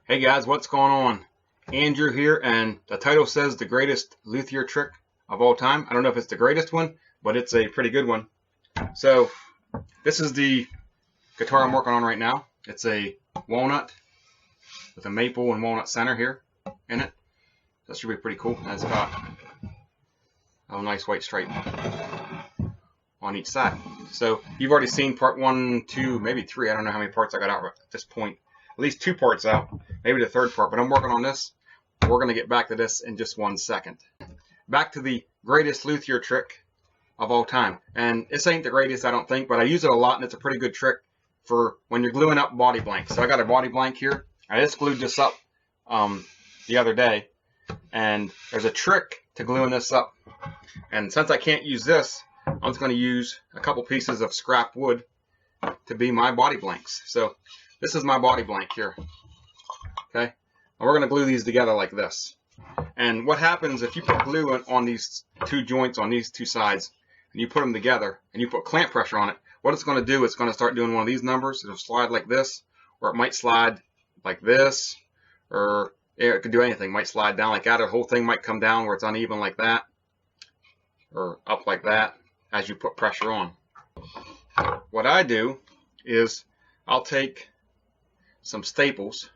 Hey guys, what's going on? Andrew here, and the title says the greatest luthier trick of all time. I don't know if it's the greatest one, but it's a pretty good one. So this is the guitar I'm working on right now. It's a walnut with a maple and walnut center here in it. That should be pretty cool. And it's got a nice white stripe on each side. So you've already seen part 1, 2, maybe 3. I don't know how many parts I got out at this point. At least 2 parts out, maybe the 3rd part, but I'm working on this. We're going to get back to this in just 1 second. Back to the greatest luthier trick of all time. And this ain't the greatest, I don't think, but I use it a lot, and it's a pretty good trick for when you're gluing up body blanks. So I got a body blank here. I just glued this up the other day, and there's a trick to gluing this up. And since I can't use this, I'm just going to use a couple pieces of scrap wood to be my body blanks. So this is my body blank here. Okay, and we're going to glue these together like this. And what happens if you put glue on these 2 joints on these 2 sides, and you put them together, and you put clamp pressure on it, what it's going to do is it's going to start doing one of these numbers. It'll slide like this, or it might slide like this, or it could do anything. It might slide down like that, or the whole thing might come down where it's uneven like that, or up like that as you put pressure on. What I do is I'll take some staples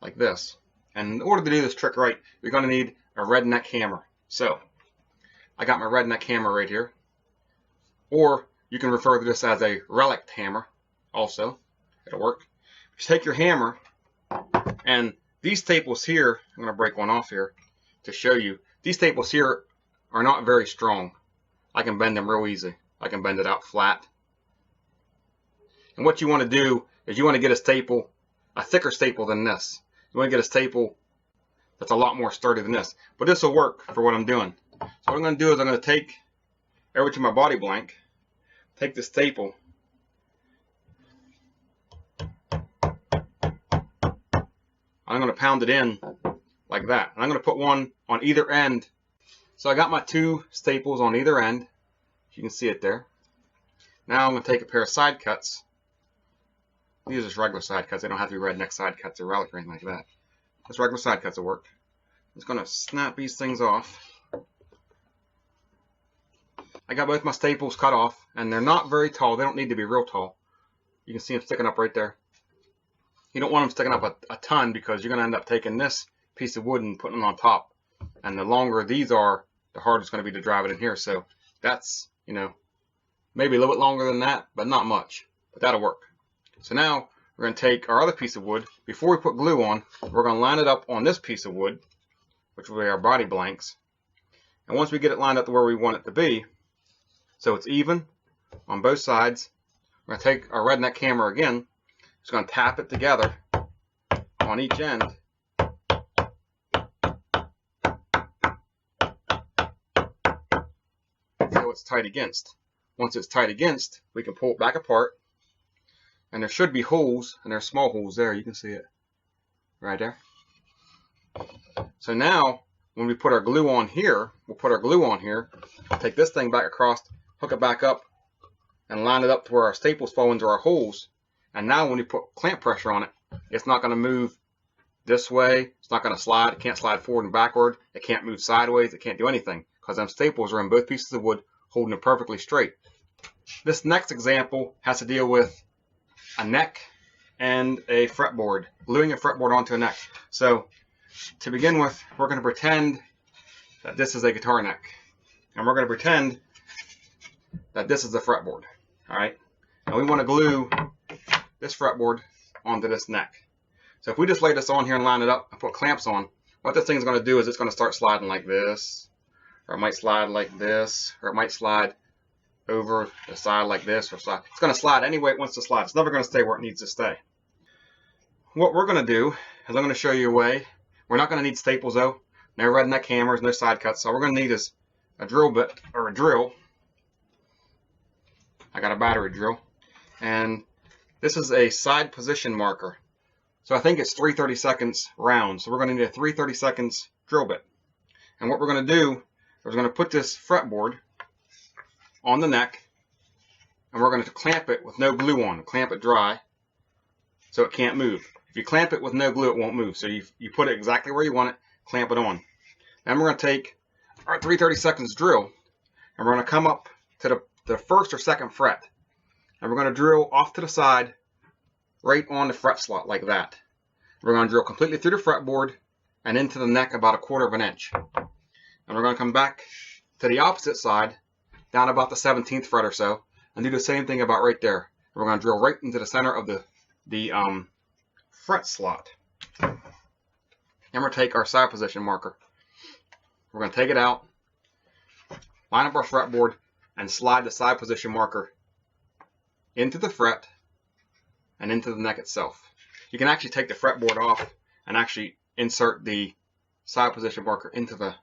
like this, and in order to do this trick right, you're going to need a redneck hammer. So I got my redneck hammer right here, or you can refer to this as a relic hammer also. It'll work. You take your hammer, and these staples here, I'm going to break one off here to show you. These staples here are not very strong. I can bend them real easy. I can bend it out flat. And what you want to do is you want to get a staple, a thicker staple than this. You want to get a staple that's a lot more sturdy than this. But this will work for what I'm doing. So what I'm going to do is I'm going to take over to my body blank, take the staple, I'm going to pound it in like that. And I'm going to put one on either end. So I got my 2 staples on either end. You can see it there. Now I'm going to take a pair of side cuts. These are just regular side cuts. They don't have to be redneck side cuts or relic or anything like that. Just regular side cuts will work. I'm just going to snap these things off. I got both my staples cut off, and they're not very tall. They don't need to be real tall. You can see them sticking up right there. You don't want them sticking up a ton, because you're going to end up taking this piece of wood and putting it on top. And the longer these are, the harder it's going to be to drive it in here. So that's, maybe a little bit longer than that, but not much. But that'll work. So now we're going to take our other piece of wood. Before we put glue on, we're going to line it up on this piece of wood, which will be our body blanks. And once we get it lined up to where we want it to be, so it's even on both sides, we're going to take our redneck hammer again. Just going to tap it together on each end. So it's tight against. Once it's tight against, we can pull it back apart. And there should be holes, and there's small holes there. You can see it right there. So now, when we put our glue on here, we'll put our glue on here, take this thing back across, hook it back up, and line it up to where our staples fall into our holes. And now when we put clamp pressure on it, it's not going to move this way. It's not going to slide. It can't slide forward and backward. It can't move sideways. It can't do anything, because them staples are in both pieces of wood, holding it perfectly straight. This next example has to deal with a neck and a fretboard, gluing a fretboard onto a neck. So to begin with, we're going to pretend that this is a guitar neck, and we're going to pretend that this is the fretboard. All right, and we want to glue this fretboard onto this neck. So if we just lay this on here and line it up and put clamps on, what this thing's going to do is it's going to start sliding like this, or it might slide like this, or it might slide over the side like this, or slide. It's going to slide any way it wants to slide. It's never going to stay where it needs to stay. What we're going to do is I'm going to show you a way. We're not going to need staples though. No redneck hammers, no side cuts. So all we're going to need is a drill bit, or a drill. I got a battery drill. And this is a side position marker. So I think it's 3/32 round. So we're going to need a 3/32 drill bit. And what we're going to do is we're going to put this fretboard on the neck, and we're going to clamp it with no glue on, clamp it dry so it can't move. If you clamp it with no glue, it won't move. So you put it exactly where you want it, clamp it on. Then we're going to take our 3/32 drill, and we're going to come up to the first or second fret. And we're going to drill off to the side, right on the fret slot like that. We're going to drill completely through the fretboard and into the neck about 1/4 of an inch. And we're going to come back to the opposite side, down about the 17th fret or so, and do the same thing about right there. And we're going to drill right into the center of the fret slot. And we're going to take our side position marker. We're going to take it out, line up our fretboard, and slide the side position marker into the fret and into the neck itself. You can actually take the fretboard off and actually insert the side position marker into the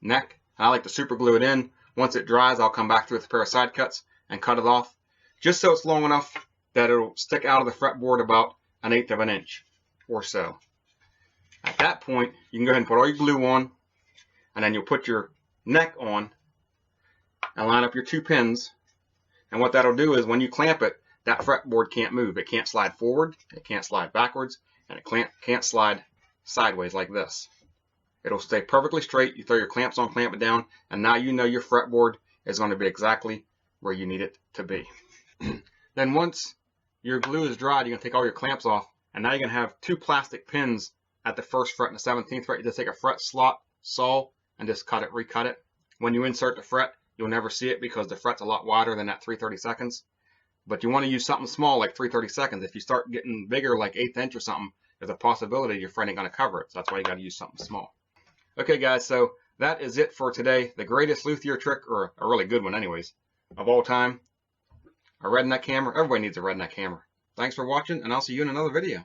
neck. And I like to super glue it in. Once it dries, I'll come back through with a pair of side cuts and cut it off, just so it's long enough that it'll stick out of the fretboard about 1/8 of an inch or so. At that point, you can go ahead and put all your glue on, and then you'll put your neck on and line up your 2 pins. And what that'll do is when you clamp it, that fretboard can't move. It can't slide forward, it can't slide backwards, and it can't slide sideways like this. It'll stay perfectly straight. You throw your clamps on, clamp it down, and now you know your fretboard is going to be exactly where you need it to be. Then once your glue is dried, you're going to take all your clamps off, and now you're going to have 2 plastic pins at the 1st fret and the 17th fret. You just take a fret slot saw and just recut it. When you insert the fret, you'll never see it because the fret's a lot wider than that 3/32. But you want to use something small like 3/32. If you start getting bigger like 1/8 inch or something, there's a possibility your fret ain't going to cover it. So that's why you got to use something small. Okay guys, so that is it for today. The greatest luthier trick, or a really good one anyways, of all time. A redneck hammer. Everybody needs a redneck hammer. Thanks for watching, and I'll see you in another video.